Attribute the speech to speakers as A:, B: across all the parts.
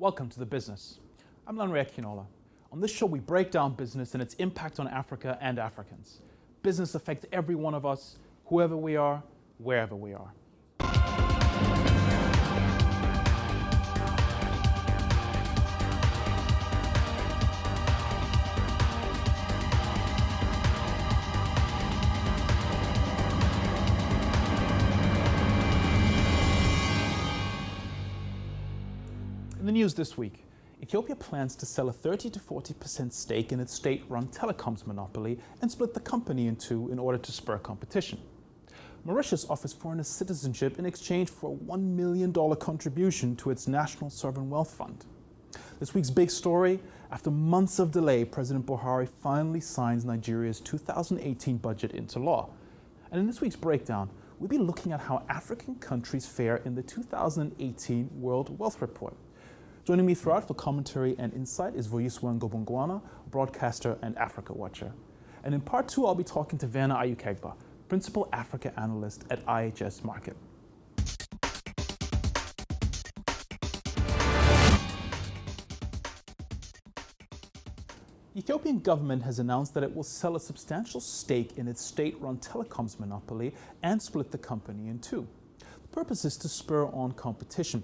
A: Welcome to The Business. I'm Lanre Akinola. On this show, we break down business and its impact on Africa and Africans. Business affects every one of us, whoever we are, wherever we are. In the news this week, Ethiopia plans to sell a 30 to 40% stake in its state-run telecoms monopoly and split the company in two in order to spur competition. Mauritius offers foreigners citizenship in exchange for a $1 million contribution to its National Sovereign Wealth Fund. This week's big story: after months of delay, President Buhari finally signs Nigeria's 2018 budget into law. And in this week's breakdown, we'll be looking at how African countries fare in the 2018 World Wealth Report. Joining me throughout for commentary and insight is Vuyiswa Ngobongwana, broadcaster and Africa watcher. And in part two, I'll be talking to Werner Ayukegba, principal Africa analyst at IHS Markit. The Ethiopian government has announced that it will sell a substantial stake in its state-run telecoms monopoly and split the company in two. The purpose is to spur on competition.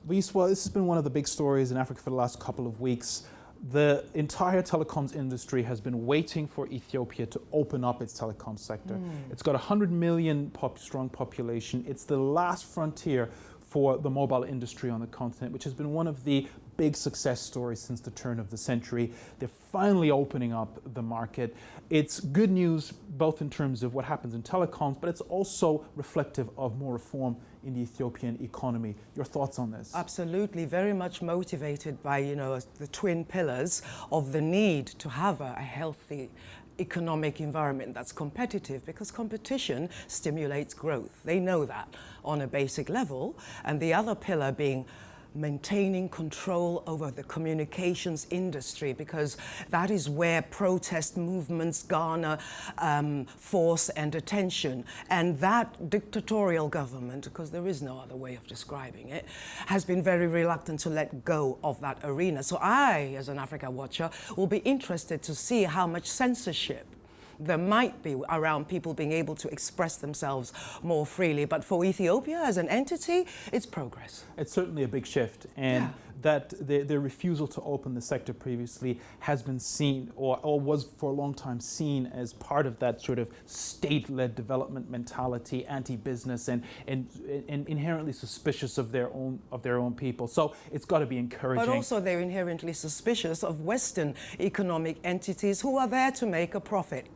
A: Vuyiswa, this has been one of the big stories in Africa for the last couple of weeks. The entire telecoms industry has been waiting for Ethiopia to open up its telecom sector. It's got a 100 million strong population. It's the last frontier for the mobile industry on the continent, which has been one of the big success stories since the turn of the century. They're finally opening up the market. It's good news both in terms of what happens in telecoms, but it's also reflective of more reform in the Ethiopian economy. Your thoughts on this?
B: Absolutely, very much motivated by, the twin pillars of the need to have a healthy economic environment that's competitive, because competition stimulates growth. They know that on a basic level. And the other pillar being maintaining control over the communications industry, because that is where protest movements garner force and attention. And that dictatorial government, because there is no other way of describing it, has been very reluctant to let go of that arena. So I, as an Africa watcher, will be interested to see how much censorship there might be around people being able to express themselves more freely. But for Ethiopia as an entity, it's progress.
A: It's certainly a big shift, and that the refusal to open the sector previously has been seen, or was for a long time seen, as part of that sort of state-led development mentality, anti-business, and inherently suspicious of their own people. So it's got to be encouraging.
B: But also they're inherently suspicious of Western economic entities who are there to make a profit.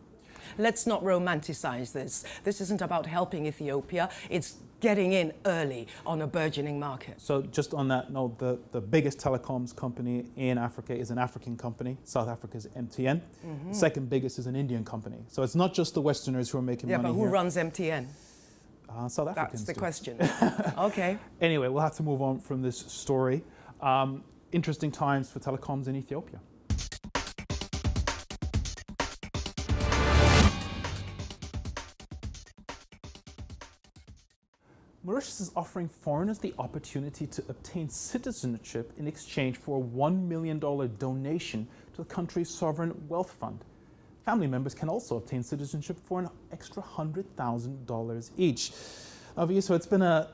B: Let's not romanticize this. This isn't about helping Ethiopia. It's getting in early on a burgeoning market.
A: So just on that note, the biggest telecoms company in Africa is an African company. South Africa's MTN. Second biggest is an Indian company. So it's not just the Westerners who are making money
B: here. Yeah, but who runs MTN?
A: South Africans.
B: That's the
A: do.
B: question. Okay.
A: Anyway, we'll have to move on from this story. Interesting times for telecoms in Ethiopia. Mauritius is offering foreigners the opportunity to obtain citizenship in exchange for a $1 million donation to the country's sovereign wealth fund. Family members can also obtain citizenship for an extra $100,000 each. So it's been a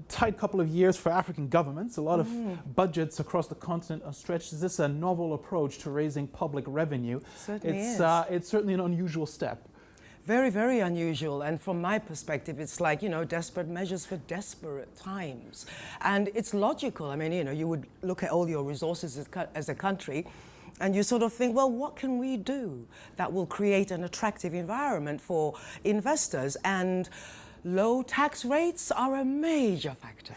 A: tight couple of years for African governments. A lot of budgets across the continent are stretched. Is this a novel approach to raising public revenue?
B: Certainly
A: it's certainly an unusual step.
B: Very, very unusual. And from my perspective, it's like, desperate measures for desperate times. And it's logical. I mean, you would look at all your resources as a country, and you sort of think, well, what can we do that will create an attractive environment for investors? And low tax rates are a major factor.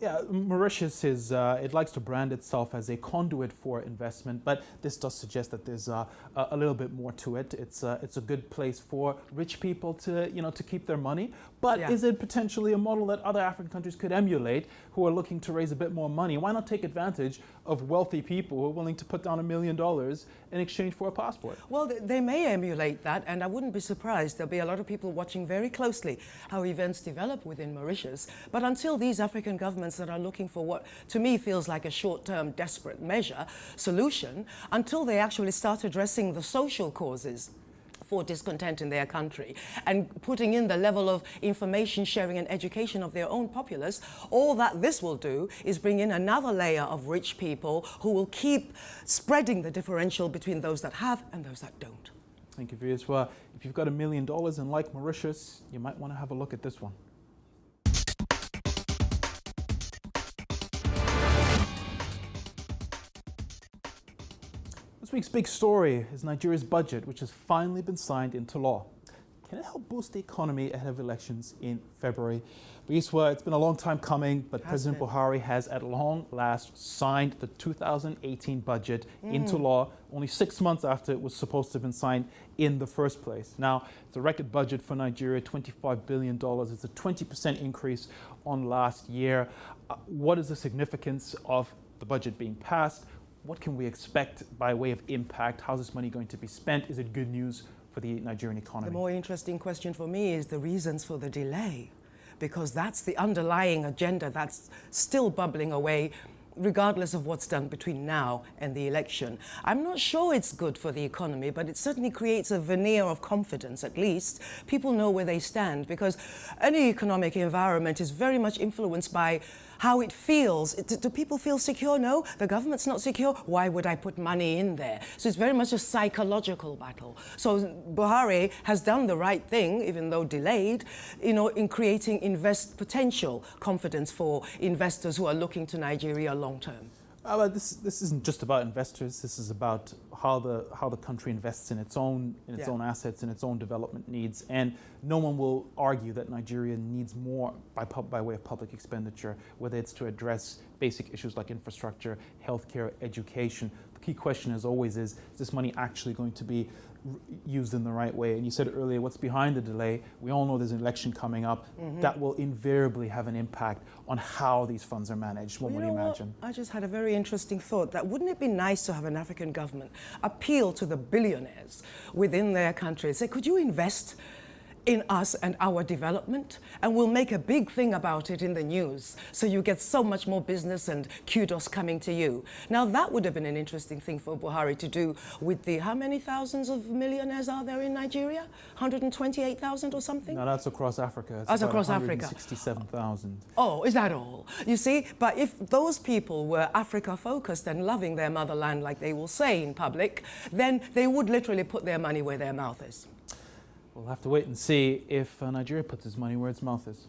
A: Yeah, Mauritius it likes to brand itself as a conduit for investment, but this does suggest that there's a little bit more to it. It's a good place for rich people to keep their money, but
B: Yeah.
A: is it potentially a model that other African countries could emulate who are looking to raise a bit more money? Why not take advantage of wealthy people who are willing to put down $1 million in exchange for a passport?
B: Well, they may emulate that, and I wouldn't be surprised. There'll be a lot of people watching very closely how events develop within Mauritius. But until these African governments that are looking for what, to me, feels like a short-term, desperate measure, solution, until they actually start addressing the social causes for discontent in their country and putting in the level of information sharing and education of their own populace, all that this will do is bring in another layer of rich people who will keep spreading the differential between those that have and those that don't.
A: Thank you, Vias. Well, if you've got $1 million and like Mauritius, you might want to have a look at this one. This week's big story is Nigeria's budget, which has finally been signed into law. Can it help boost the economy ahead of elections in February? Viaswa, it's been a long time coming, but President Buhari has at long last signed the 2018 budget into law, only 6 months after it was supposed to have been signed in the first place. Now, it's a record budget for Nigeria, $25 billion. It's a 20% increase on last year. What is the significance of the budget being passed? What can we expect by way of impact? How's this money going to be spent? Is it good news for the Nigerian economy?
B: The more interesting question for me is the reasons for the delay, because that's the underlying agenda that's still bubbling away regardless of what's done between now and the election. I'm not sure it's good for the economy, but it certainly creates a veneer of confidence, at least. People know where they stand, because any economic environment is very much influenced by how it feels. Do people feel secure? No. The government's not secure. Why would I put money in there? So it's very much a psychological battle. So Buhari has done the right thing, even though delayed, in creating potential confidence for investors who are looking to Nigeria long term.
A: This isn't just about investors. This is about how the country invests in its own assets and its own development needs. And no one will argue that Nigeria needs more by way of public expenditure, whether it's to address basic issues like infrastructure, healthcare, education. The key question, as always, is this money actually going to be used in the right way? And you said earlier, what's behind the delay? We all know there's an election coming up. That will invariably have an impact on how these funds are managed. What would you imagine?
B: I just had a very interesting thought that wouldn't it be nice to have an African government appeal to the billionaires within their country and say, could you invest in us and our development, and we'll make a big thing about it in the news, so you get so much more business and kudos coming to you. Now that would have been an interesting thing for Buhari to do with the, how many thousands of millionaires are there in Nigeria? 128,000 or something?
A: No, that's across Africa.
B: That's across Africa.
A: 167,000.
B: Oh, is that all? You see, but if those people were Africa focused and loving their motherland like they will say in public, then they would literally put their money where their mouth is.
A: We'll have to wait and see if Nigeria puts its money where its mouth is.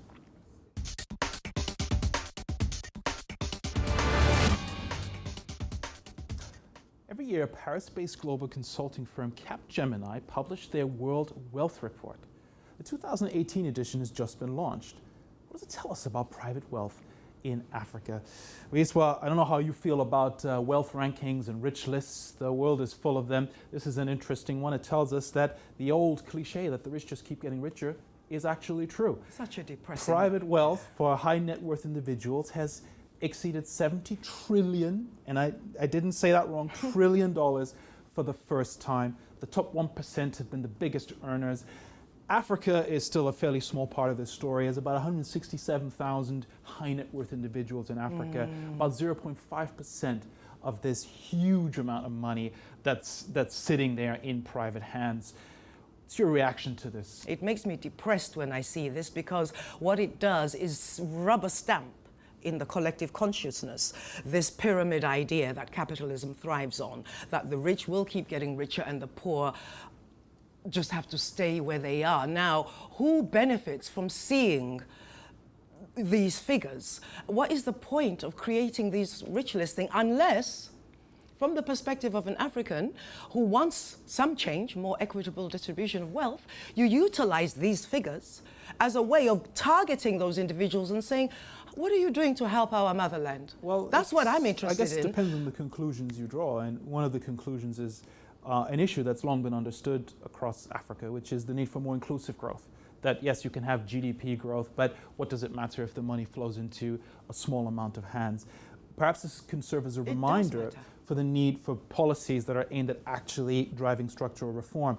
A: Every year, a Paris-based global consulting firm, Capgemini, published their World Wealth Report. The 2018 edition has just been launched. What does it tell us about private wealth in Africa? Well, I don't know how you feel about wealth rankings and rich lists. The world is full of them. This is an interesting one. It tells us that the old cliche that the rich just keep getting richer is actually true.
B: Such a depressing.
A: Private wealth for high net worth individuals has exceeded $70 trillion, and I didn't say that wrong, trillion dollars for the first time. The top 1% have been the biggest earners. Africa is still a fairly small part of this story. There's about 167,000 high net worth individuals in Africa, about 0.5% of this huge amount of money that's sitting there in private hands. What's your reaction to this?
B: It makes me depressed when I see this, because what it does is rubber stamp in the collective consciousness this pyramid idea that capitalism thrives on, that the rich will keep getting richer and the poor just have to stay where they are. Now, who benefits from seeing these figures? What is the point of creating these rich listing unless, from the perspective of an African who wants some change, more equitable distribution of wealth, you utilize these figures as a way of targeting those individuals and saying, what are you doing to help our motherland? Well, that's what I'm interested in.
A: I guess it depends on the conclusions you draw, and one of the conclusions is an issue that's long been understood across Africa, which is the need for more inclusive growth. that yes, you can have GDP growth, but what does it matter if the money flows into a small amount of hands? Perhaps this can serve as a reminder for the need for policies that are aimed at actually driving structural reform.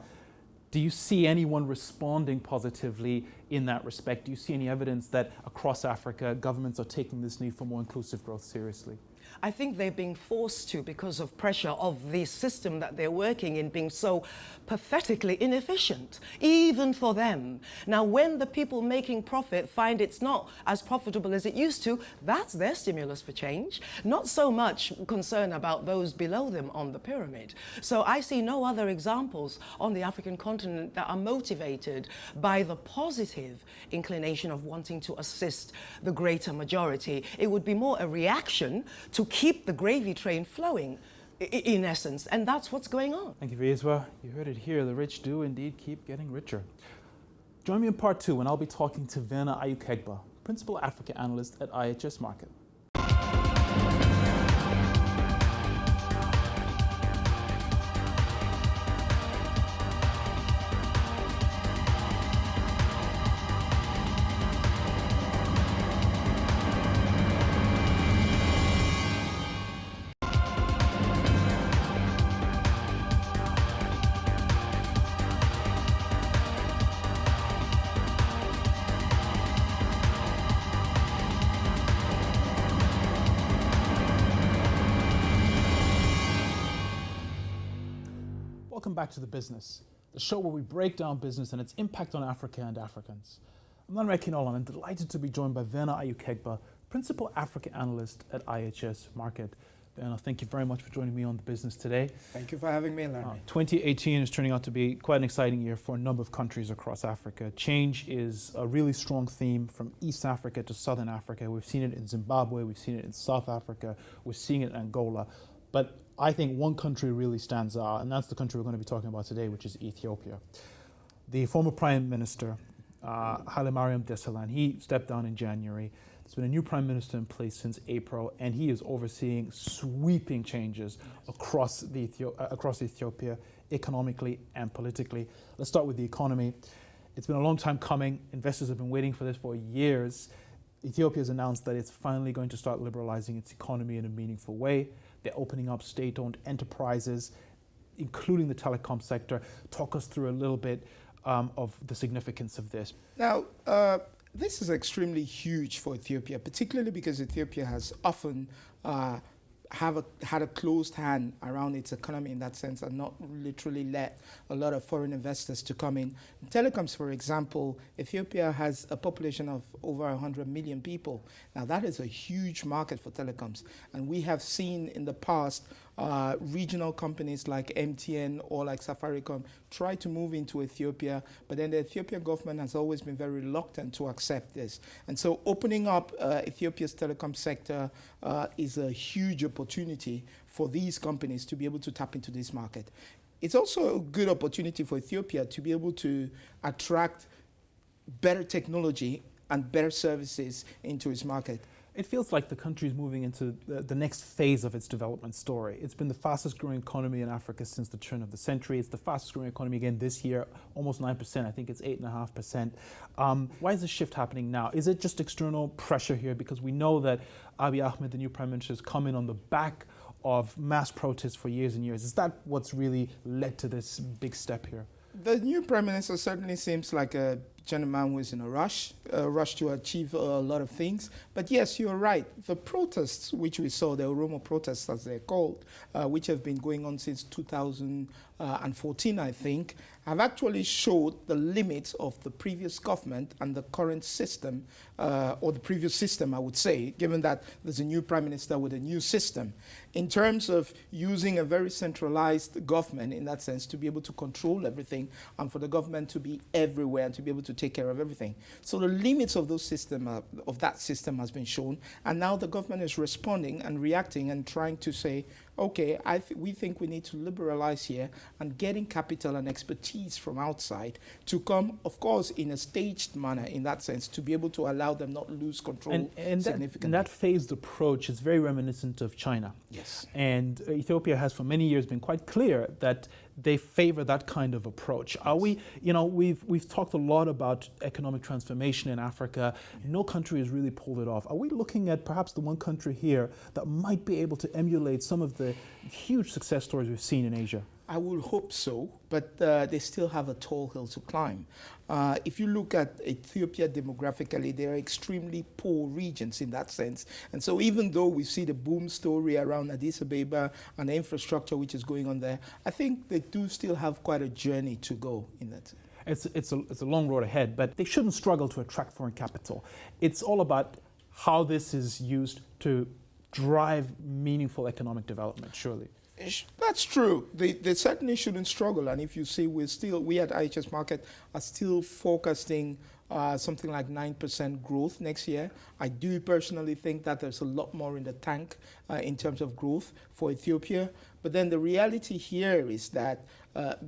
A: Do you see anyone responding positively in that respect? Do you see any evidence that across Africa, governments are taking this need for more inclusive growth seriously?
B: I think they're being forced to because of pressure of the system that they're working in being so pathetically inefficient, even for them. Now, when the people making profit find it's not as profitable as it used to, that's their stimulus for change. Not so much concern about those below them on the pyramid. So I see no other examples on the African continent that are motivated by the positive inclination of wanting to assist the greater majority. It would be more a reaction to keep the gravy train flowing, in essence, and that's what's going on.
A: Thank you, Viezwa. You heard it here. The rich do indeed keep getting richer. Join me in part 2 when I'll be talking to Verna Ayukegba, Principal Africa Analyst at IHS Markit. Welcome back to The Business, the show where we break down business and its impact on Africa and Africans. I'm Lanre Kinol, and I'm delighted to be joined by Verna Ayukegba, Principal Africa Analyst at IHS Markit. Verna, thank you very much for joining me on The Business today.
C: Thank you for having me, Lanre.
A: 2018 is turning out to be quite an exciting year for a number of countries across Africa. Change is a really strong theme from East Africa to Southern Africa. We've seen it in Zimbabwe, we've seen it in South Africa, we're seeing it in Angola. But I think one country really stands out, and that's the country we're going to be talking about today, which is Ethiopia. The former Prime Minister, Haile Mariam Desalegn, he stepped down in January. There's been a new Prime Minister in place since April, and he is overseeing sweeping changes across Ethiopia, economically and politically. Let's start with the economy. It's been a long time coming. Investors have been waiting for this for years. Ethiopia has announced that it's finally going to start liberalizing its economy in a meaningful way. They're opening up state-owned enterprises, including the telecom sector. Talk us through a little bit of the significance of this.
C: Now, this is extremely huge for Ethiopia, particularly because Ethiopia has often had a closed hand around its economy in that sense and not literally let a lot of foreign investors to come in. In telecoms, for example, Ethiopia has a population of over 100 million people. Now that is a huge market for telecoms. And we have seen in the past regional companies like MTN or like Safaricom try to move into Ethiopia, but then the Ethiopian government has always been very reluctant to accept this. And so opening up Ethiopia's telecom sector is a huge opportunity for these companies to be able to tap into this market. It's also a good opportunity for Ethiopia to be able to attract better technology and better services into its market.
A: It feels like the country is moving into the next phase of its development story. It's been the fastest growing economy in Africa since the turn of the century. It's the fastest growing economy again this year, almost 9%. I think it's 8.5%. Why is this shift happening now? Is it just external pressure here? Because we know that Abiy Ahmed, the new prime minister, has come in on the back of mass protests for years and years. Is that what's really led to this big step here?
C: The new prime minister certainly seems like a gentleman who is in a rush to achieve a lot of things. But yes, you're right. The protests, which we saw, the Oromo protests as they're called, which have been going on since 2014, I think, have actually showed the limits of the previous government and the current system, or the previous system, I would say, given that there's a new prime minister with a new system, in terms of using a very centralized government in that sense to be able to control everything and for the government to be everywhere and to be able to take care of everything. So the limits of those of that system has been shown, and now the government is responding and reacting and trying to say, okay, we think we need to liberalize here and getting capital and expertise from outside to come, of course, in a staged manner in that sense, to be able to allow them not lose control significantly.
A: That phased approach is very reminiscent of China.
C: Yes.
A: And Ethiopia has for many years been quite clear that they favor that kind of approach. Yes. Are we, we've talked a lot about economic transformation in Africa. No country has really pulled it off. Are we looking at perhaps the one country here that might be able to emulate some of the huge success stories we've seen in Asia?
C: I would hope so, but they still have a tall hill to climb. If you look at Ethiopia demographically, they are extremely poor regions in that sense. And so even though we see the boom story around Addis Ababa and the infrastructure which is going on there, I think they do still have quite a journey to go in that.
A: It's a long road ahead, but they shouldn't struggle to attract foreign capital. It's all about how this is used to drive meaningful economic development, surely.
C: That's true. They certainly shouldn't struggle. And if you see, we at IHS Market are still forecasting something like 9% growth next year. I do personally think that there's a lot more in the tank in terms of growth for Ethiopia. But then the reality here is that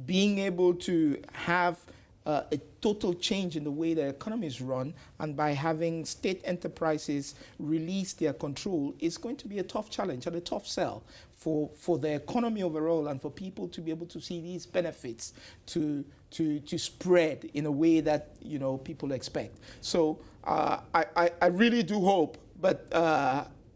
C: being able to have a total change in the way the economy is run, and by having state enterprises release their control, is going to be a tough challenge and a tough sell for the economy overall, and for people to be able to see these benefits to spread in a way that people expect. So I really do hope, but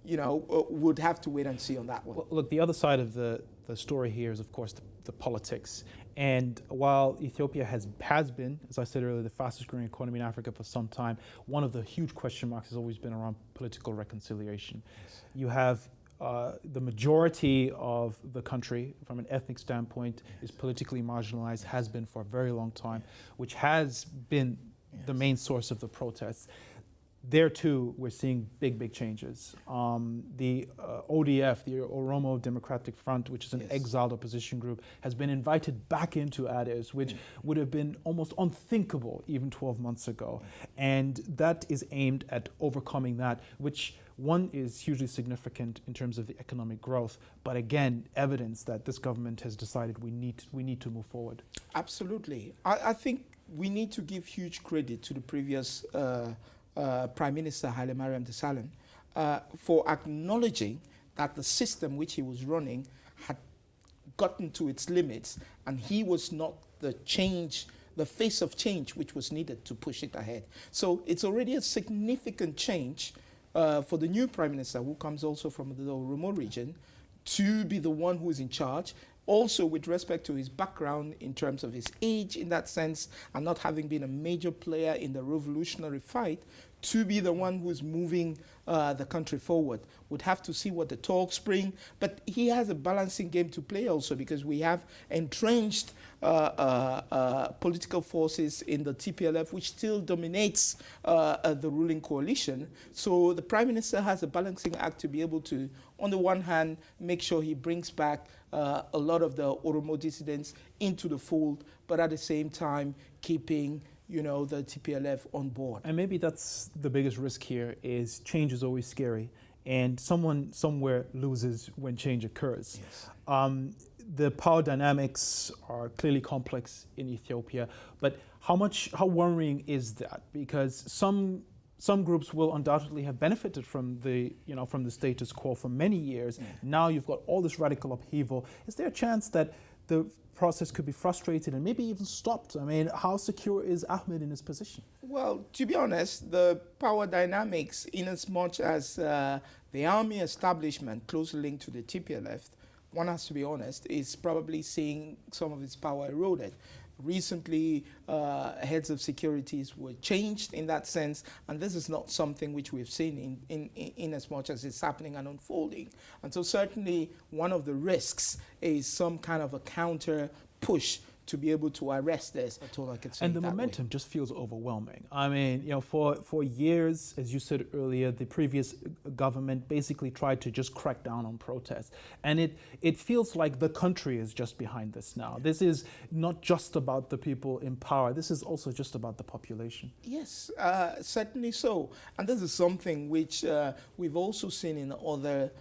C: would have to wait and see on that one.
A: Well, look, the other side of the story here is, of course, the politics. And while Ethiopia has been, as I said earlier, the fastest growing economy in Africa for some time, one of the huge question marks has always been around political reconciliation. Yes. You have the majority of the country, from an ethnic standpoint, is politically marginalized, has been for a very long time, which has been the main source of the protests. There too, we're seeing big changes. The ODF, the Oromo Democratic Front, which is an exiled opposition group, has been invited back into Addis, which would have been almost unthinkable even 12 months ago. And that is aimed at overcoming that, which one is hugely significant in terms of the economic growth, but again, evidence that this government has decided we need to move forward.
C: Absolutely. I think we need to give huge credit to the previous Prime Minister Haile Mariam Desalegn for acknowledging that the system which he was running had gotten to its limits, and he was not the face of change which was needed to push it ahead. So it's already a significant change for the new Prime Minister, who comes also from the Oromo region, to be the one who is in charge. Also, with respect to his background in terms of his age in that sense, and not having been a major player in the revolutionary fight, to be the one who's moving the country forward. Would have to see what the talks bring, but he has a balancing game to play also, because we have entrenched political forces in the TPLF, which still dominates the ruling coalition. So the Prime Minister has a balancing act to be able to, on the one hand, make sure he brings back a lot of the Oromo dissidents into the fold, but at the same time keeping the TPLF on board.
A: And maybe that's the biggest risk here, is change is always scary, and someone somewhere loses when change occurs. Yes. The power dynamics are clearly complex in Ethiopia, but how worrying is that? Because some groups will undoubtedly have benefited from the status quo for many years. Yeah. Now you've got all this radical upheaval. Is there a chance that the process could be frustrated and maybe even stopped? I mean, how secure is Ahmed in his position?
C: Well, to be honest, the power dynamics, in as much as the army establishment closely linked to the TPLF, one has to be honest, is probably seeing some of its power eroded. Recently, heads of securities were changed in that sense, and this is not something which we've seen in as much as it's happening and unfolding. And so certainly one of the risks is some kind of a counter push to be able to arrest this. That's all I could say.
A: And the momentum just feels overwhelming. I mean, for years, as you said earlier, the previous government basically tried to just crack down on protests. And it feels like the country is just behind this now. This is not just about the people in power. This is also just about the population.
C: Yes, certainly so. And this is something which we've also seen in other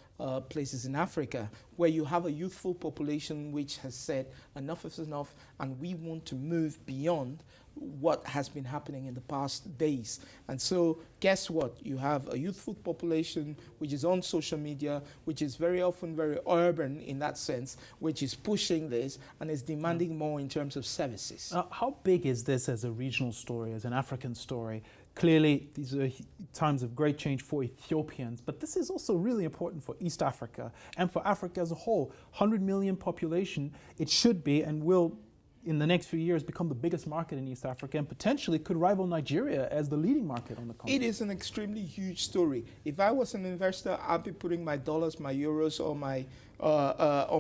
C: places in Africa, where you have a youthful population which has said enough is enough, and we want to move beyond what has been happening in the past days. And so guess what? You have a youthful population which is on social media, which is very often very urban in that sense, which is pushing this and is demanding more in terms of services.
A: How big is this as a regional story, as an African story? Clearly, these are times of great change for Ethiopians, but this is also really important for East Africa and for Africa as a whole. 100 million population, it should be and will in the next few years become the biggest market in East Africa and potentially could rival Nigeria as the leading market on the continent.
C: It is an extremely huge story. If I was an investor, I'd be putting my dollars, my euros, or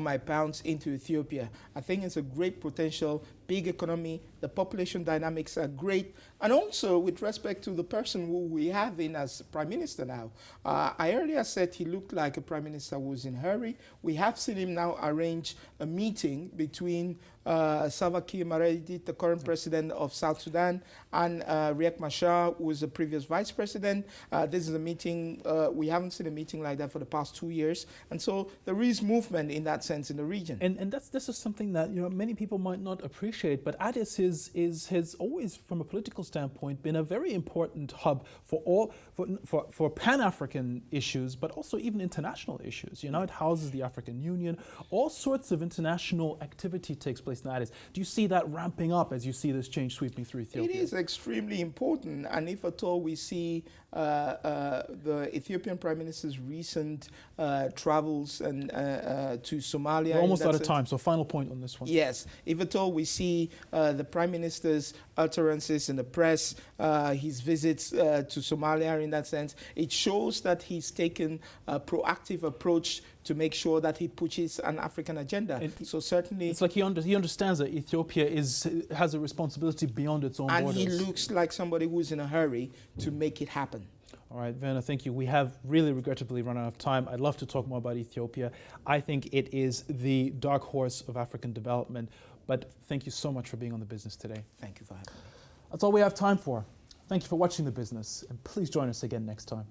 C: my pounds into Ethiopia. I think it's a great potential, big economy. The population dynamics are great. And also with respect to the person who we have in as Prime Minister now. I earlier said he looked like a Prime Minister who was in a hurry. We have seen him now arrange a meeting between Salva Kiir Mayardit, the current president of South Sudan, and Riek Machar, who was the previous vice president. This is a meeting, we haven't seen a meeting like that for the past 2 years. And so there is movement in that sense in the region.
A: And this is something that many people might not appreciate, but Addis has always, from a political standpoint, been a very important hub for Pan-African issues, but also even international issues. It houses the African Union. All sorts of international activity takes place in Addis. Do you see that ramping up as you see this change sweeping through Ethiopia?
C: It is extremely important, and if at all we see the Ethiopian Prime Minister's recent travels and to Somalia.
A: We're almost out of time, so final point on this one.
C: Yes, if at all we see the Prime Minister's utterances in the press, his visits to Somalia in that sense, it shows that he's taken a proactive approach to make sure that he pushes an African agenda. So certainly...
A: It's like he understands that Ethiopia has a responsibility beyond its own borders.
C: And he looks like somebody who's in a hurry to make it happen.
A: All right, Werner, thank you. We have really regrettably run out of time. I'd love to talk more about Ethiopia. I think it is the dark horse of African development. But thank you so much for being on The Business today.
C: Thank you for having me.
A: That's all we have time for. Thank you for watching The Business, and please join us again next time.